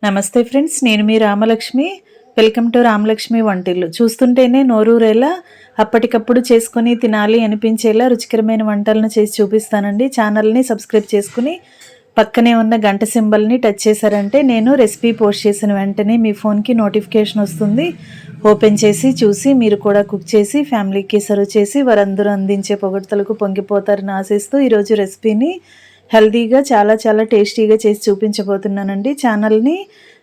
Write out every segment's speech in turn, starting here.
నమస్తే ఫ్రెండ్స్, నేను మీ రామలక్ష్మి. వెల్కమ్ టు రామలక్ష్మి వంటిల్లు. చూస్తుంటేనే నోరూరేలా అప్పటికప్పుడు చేసుకొని తినాలి అనిపించేలా రుచికరమైన వంటలను చేసి చూపిస్తానండి. ఛానల్ని సబ్స్క్రైబ్ చేసుకుని పక్కనే ఉన్న గంట సింబల్ని టచ్ చేశారంటే నేను రెసిపీ పోస్ట్ చేసిన వెంటనే మీ ఫోన్కి నోటిఫికేషన్ వస్తుంది. ఓపెన్ చేసి చూసి మీరు కూడా కుక్ చేసి ఫ్యామిలీకి సర్వ్ చేసి వారందరూ అందించే పొగడ్తలకు పొంగిపోతారని ఆశిస్తూ ఈరోజు రెసిపీని హెల్దీగా చాలా టేస్టీగా చేసి చూపించబోతున్నానండి. ఛానల్ని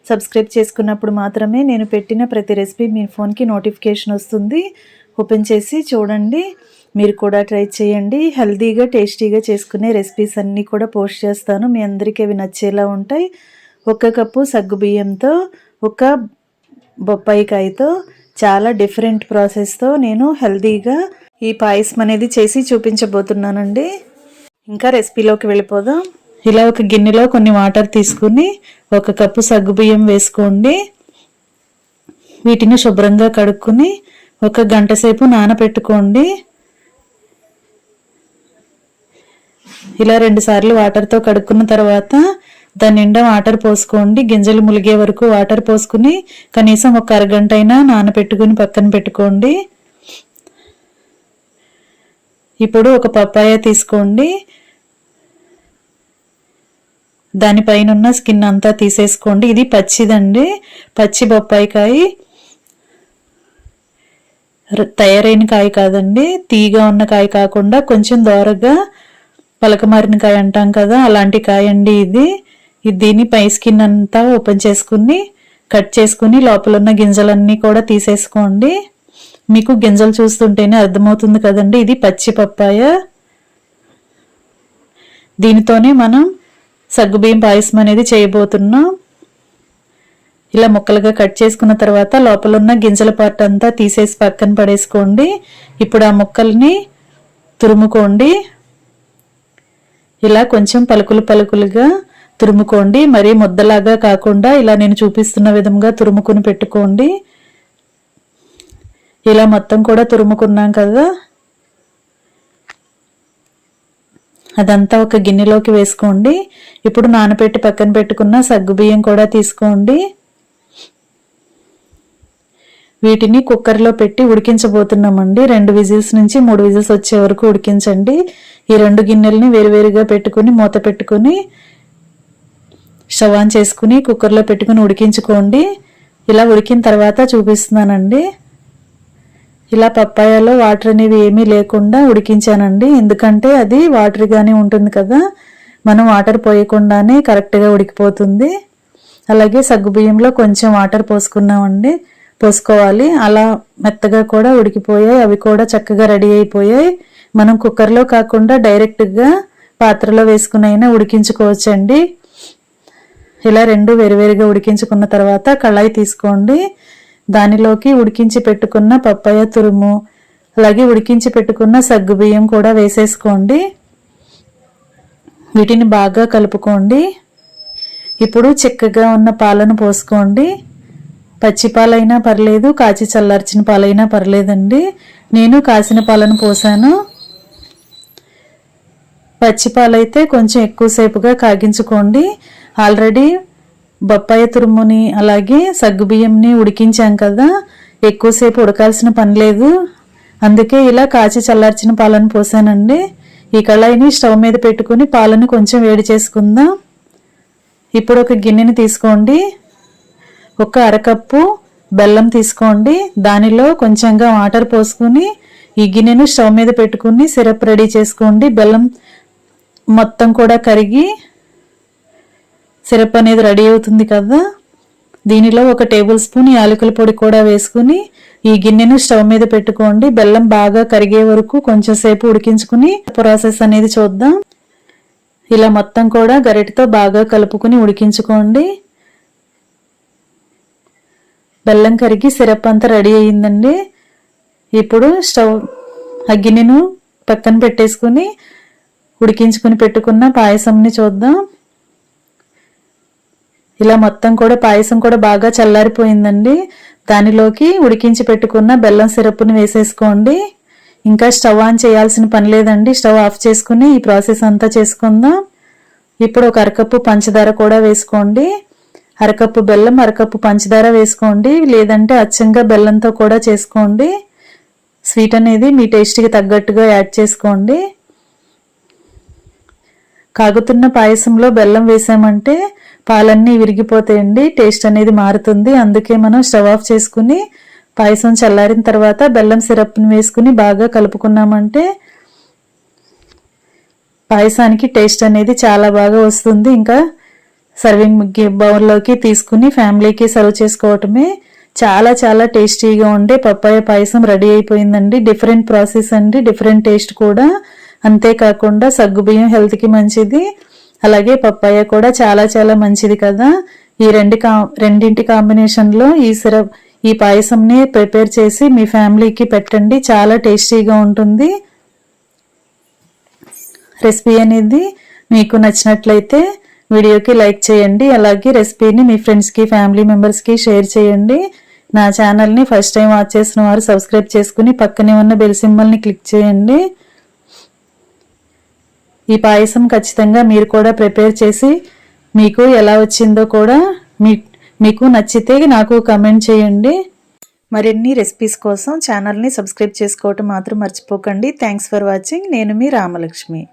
సబ్స్క్రైబ్ చేసుకున్నప్పుడు మాత్రమే నేను పెట్టిన ప్రతి రెసిపీ మీ ఫోన్కి నోటిఫికేషన్ వస్తుంది. ఓపెన్ చేసి చూడండి, మీరు కూడా ట్రై చేయండి. హెల్దీగా టేస్టీగా చేసుకునే రెసిపీస్ అన్నీ కూడా పోస్ట్ చేస్తాను. మీ అందరికీ అవి నచ్చేలా ఉంటాయి. 1 కప్పు సగ్గుబియ్యంతో, 1 బొప్పాయికాయతో చాలా డిఫరెంట్ ప్రాసెస్తో నేను హెల్దీగా ఈ పాయసం అనేది చేసి చూపించబోతున్నానండి. ఇంకా రెసిపీలోకి వెళ్ళిపోదాం. ఇలా ఒక గిన్నెలో కొన్ని వాటర్ తీసుకుని 1 కప్పు సగ్గుబియ్యం వేసుకోండి. వీటిని శుభ్రంగా కడుక్కుని 1 గంట సేపు నానబెట్టుకోండి. ఇలా 2 సార్లు వాటర్తో కడుక్కున్న తర్వాత దాని నిండా వాటర్ పోసుకోండి. గింజలు ములిగే వరకు వాటర్ పోసుకుని కనీసం 1 అరగంట అయినా నానబెట్టుకుని పక్కన పెట్టుకోండి. ఇప్పుడు ఒక పప్పాయ తీసుకోండి. దానిపైన ఉన్న స్కిన్ అంతా తీసేసుకోండి. ఇది పచ్చిదండి, పచ్చి బొప్పాయికాయ, తయారైన కాయ కాదండి. తీగా ఉన్న కాయ కాకుండా కొంచెం దోరగా పలకమారిన కాయ అంటాం కదా, అలాంటి కాయ అండి ఇది. దీని పై స్కిన్ అంతా ఓపెన్ చేసుకుని కట్ చేసుకుని లోపల ఉన్న గింజలన్నీ కూడా తీసేసుకోండి. మీకు గింజలు చూస్తుంటేనే అర్థమవుతుంది కదండి, ఇది పచ్చి పప్పాయ. దీనితోనే మనం సగ్గుబియ్యం పాయసం అనేది చేయబోతున్నాం. ఇలా ముక్కలుగా కట్ చేసుకున్న తర్వాత లోపల ఉన్న గింజల పార్ట్ అంతా తీసేసి పక్కన పడేసుకోండి. ఇప్పుడు ఆ ముక్కల్ని తురుముకోండి. ఇలా కొంచెం పలుకులుగా తురుముకోండి. మరీ ముద్దలాగా కాకుండా ఇలా నేను చూపిస్తున్న విధంగా తురుముకుని పెట్టుకోండి. ఇలా మొత్తం కూడా తురుముకున్నాం కదా, అదంతా ఒక గిన్నెలోకి వేసుకోండి. ఇప్పుడు నానబెట్టి పక్కన పెట్టుకున్న సగ్గుబియ్యం కూడా తీసుకోండి. వీటిని కుక్కర్లో పెట్టి ఉడికించబోతున్నామండి. 2 విజిల్స్ నుంచి 3 విజిల్స్ వచ్చే వరకు ఉడికించండి. ఈ 2 గిన్నెలని వేరువేరుగా పెట్టుకుని మూత పెట్టుకుని స్టవ్ ఆన్ చేసుకుని కుక్కర్లో పెట్టుకుని ఉడికించుకోండి. ఇలా ఉడికిన తర్వాత చూపిస్తున్నానండి. ఇలా పప్పాయలో వాటర్ అనేవి ఏమీ లేకుండా ఉడికించానండి. ఎందుకంటే అది వాటర్గానే ఉంటుంది కదా, మనం వాటర్ పోయకుండానే కరెక్ట్గా ఉడికిపోతుంది. అలాగే సగ్గుబియ్యంలో కొంచెం వాటర్ పోసుకోవాలి. అలా మెత్తగా కూడా ఉడికిపోయాయి. అవి కూడా చక్కగా రెడీ అయిపోయాయి. మనం కుక్కర్లో కాకుండా డైరెక్ట్గా పాత్రలో వేసుకునైనా ఉడికించుకోవచ్చండి. ఇలా 2 వేరువేరుగా ఉడికించుకున్న తర్వాత కళాయి తీసుకోండి. దానిలోకి ఉడికించి పెట్టుకున్న పప్పాయ తురుము, అలాగే ఉడికించి పెట్టుకున్న సగ్గుబియ్యం కూడా వేసేసుకోండి. వీటిని బాగా కలుపుకోండి. ఇప్పుడు చిక్కగా ఉన్న పాలను పోసుకోండి. పచ్చి పాలైనా పర్లేదు, కాచి చల్లార్చిన పాలైనా పర్లేదండి. నేను కాసిన పాలను పోసాను. పచ్చి పాలైతే కొంచెం ఎక్కువసేపుగా కాగించుకోండి. ఆల్రెడీ బొప్పాయ తురుముని అలాగే సగ్గుబియ్యంని ఉడికించాం కదా, ఎక్కువసేపు ఉడకాల్సిన పని లేదు. అందుకే ఇలా కాచి చల్లార్చిన పాలను పోసానండి. ఈ కళాయిని స్టవ్ మీద పెట్టుకుని పాలను కొంచెం వేడి చేసుకుందాం. ఇప్పుడు ఒక గిన్నెని తీసుకోండి. 1 అరకప్పు బెల్లం తీసుకోండి. దానిలో కొంచెంగా వాటర్ పోసుకుని ఈ గిన్నెను స్టవ్ మీద పెట్టుకుని సిరప్ రెడీ చేసుకోండి. బెల్లం మొత్తం కూడా కరిగి సిరప్ అనేది రెడీ అవుతుంది కదా, దీనిలో 1 టేబుల్ స్పూన్ యాలకుల పొడి కూడా వేసుకుని ఈ గిన్నెను స్టవ్ మీద పెట్టుకోండి. బెల్లం బాగా కరిగే వరకు కొంచెం సేపు ఉడికించుకుని ప్రాసెస్ అనేది చూద్దాం. ఇలా మొత్తం కూడా గరిటెతో బాగా కలుపుకుని ఉడికించుకోండి. బెల్లం కరిగి సిరప్ అంతా రెడీ అయ్యిందండి. ఇప్పుడు ఆ గిన్నెను పక్కన పెట్టేసుకుని ఉడికించుకుని పెట్టుకున్న పాయసంని చూద్దాం. ఇలా మొత్తం కూడా పాయసం కూడా బాగా చల్లారిపోయిందండి. దానిలోకి ఉడికించి పెట్టుకున్న బెల్లం సిరప్ని వేసేసుకోండి. ఇంకా స్టవ్ ఆన్ చేయాల్సిన పని లేదండి. స్టవ్ ఆఫ్ చేసుకుని ఈ ప్రాసెస్ అంతా చేసుకుందాం. ఇప్పుడు 1 అరకప్పు పంచదార కూడా వేసుకోండి. అరకప్పు బెల్లం, అరకప్పు పంచదార వేసుకోండి. లేదంటే అచ్చంగా బెల్లంతో కూడా చేసుకోండి. స్వీట్ అనేది మీ టేస్ట్కి తగ్గట్టుగా యాడ్ చేసుకోండి. కాగుతున్న పాయసంలో బెల్లం వేసామంటే పాలన్నీ విరిగిపోతాయండి, టేస్ట్ అనేది మారుతుంది. అందుకే మనం స్టవ్ ఆఫ్ చేసుకుని పాయసం చల్లారిన తర్వాత బెల్లం సిరప్ని వేసుకుని బాగా కలుపుకున్నామంటే పాయసానికి టేస్ట్ అనేది చాలా బాగా వస్తుంది. ఇంకా సర్వింగ్ బౌల్లోకి తీసుకుని ఫ్యామిలీకి సర్వ్ చేసుకోవటమే. చాలా చాలా టేస్టీగా ఉండే పప్పాయ పాయసం రెడీ అయిపోయిందండి. డిఫరెంట్ ప్రాసెస్ అండి, డిఫరెంట్ టేస్ట్ కూడా. అంతేకాకుండా సగ్గుబియ్యం హెల్త్కి మంచిది, అలాగే పప్పాయ కూడా చాలా చాలా మంచిది కదా. ఈ రెండింటి కాంబినేషన్లో ఈ పాయసంని ప్రిపేర్ చేసి మీ ఫ్యామిలీకి పెట్టండి, చాలా టేస్టీగా ఉంటుంది. రెసిపీ అనేది మీకు నచ్చినట్లయితే వీడియోకి లైక్ చేయండి. అలాగే రెసిపీని మీ ఫ్రెండ్స్కి, ఫ్యామిలీ మెంబర్స్కి షేర్ చేయండి. నా ఛానల్ని ఫస్ట్ టైం వాచ్ చేసిన వారు సబ్స్క్రైబ్ చేసుకుని పక్కనే ఉన్న బెల్ సింబల్ని క్లిక్ చేయండి. ఈ పాయసం ఖచ్చితంగా మీరు కూడా ప్రిపేర్ చేసి మీకు ఎలా వచ్చిందో కూడా మీకు నచ్చితే నాకు కమెంట్ చేయండి. మరిన్ని రెసిపీస్ కోసం ఛానల్ని సబ్స్క్రైబ్ చేసుకోవటం మాత్రం మర్చిపోకండి. Thanks for watching. నేను మీ రామలక్ష్మి.